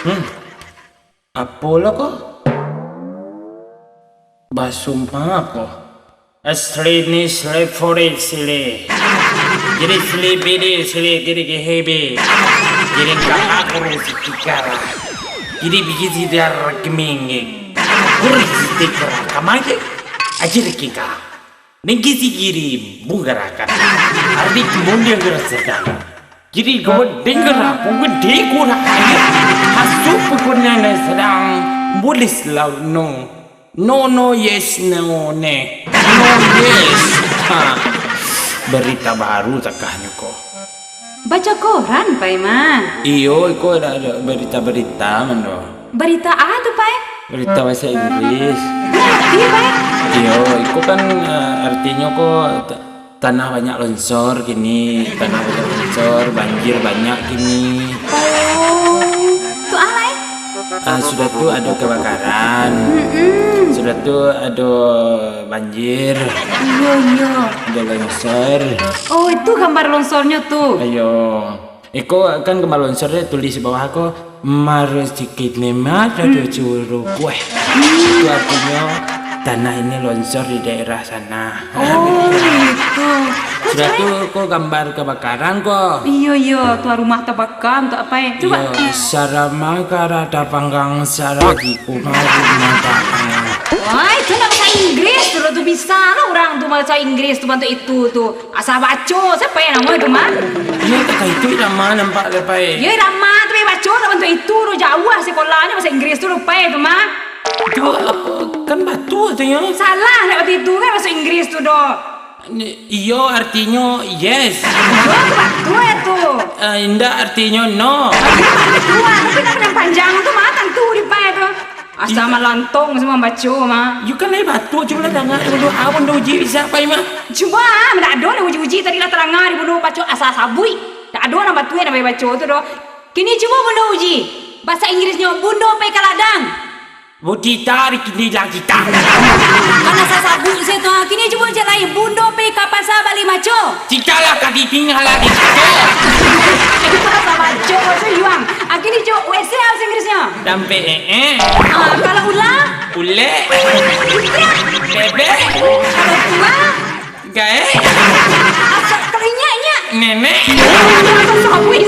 Hmm, apa lo kok? Basumpa apa? Asli ni sile fore sile. Jadi sile bede sile jadi kehebe. Jadi kakak urus tikara. Jadi biji dar keminge. Urus tikara kamage. Ajir kika. Nengkisi kirim bungarakan. Ardi kemudian gerasakan. Jadi kau dengar aku gede kurang aja. Hasuk pokoknya sedang bulis lau no. No yes no ne. No yes. Ha. Berita baru takahnya kok. Baca koran, Pai Ma. Iyo, iko ada berita-berita mano. Berita apa tuh, Pai? Berita bahasa Inggris. Ngerti, Pai? Iyo, iko kan artinya kok tanah banyak longsor gini, banjir banyak gini. Oh, tuh alay? Sudah tuh ada kebakaran, sudah tuh ada banjir, Iya. ada longsor. Oh, itu gambar longsornya tuh. Ayo, Eko kan gambar longsornya tulis di bawah aku marah sedikit nih ada curug. Wah, itu artinya tanah ini longsor di daerah sana. Oh, gitu. Sudah tuh kok gambar kebakaran kok. Iya, tuh rumah terbakar, tuh apa ya? Coba. Sarama karada panggang saragi kumari mata. Wah, itu nggak bahasa Inggris tuh, tuh bisa lah orang tuh bahasa Inggris tuh bantu itu tuh. Asal baca, siapa yang namanya tuh mah? Iya, tak itu nama nampak lepas. Ya, ramah tuh baca tuh bantu itu tuh jauh sekolahnya bahasa Inggris tuh lupa tuh mah. Itu kan batu artinya. Salah, lewat itu kan bahasa Inggris tuh dong. Iyo artinya yes. Oh, itu batu ya tuh. Indah artinya no. Tapi yang panjang tuh mah tentu di pa tuh. Asal melantong semua baca mah. You kan lagi batu cuma lah dengar dulu awan do uji bisa apa mah. Cuma ada ada uji tadi lah terangah di bunuh baca asal sabui. Tak ada orang batu yang baca tuh doh. Kini coba bunuh uji. Bahasa Inggrisnya bunuh pe kaladang. Budi tarik ini lagi tak. Karena saya sabuk saya tuh. Kini coba cek lagi bunuh pe kapan saya balik maco. Cikalah kadi tinggal lagi. Itu bahasa baca bahasa yuang. Kini coba WC bahasa Inggrisnya. Sampai Kalau ulang. ule bebe Kalau tua. gae Asal kalinya. nenek Asal sabui.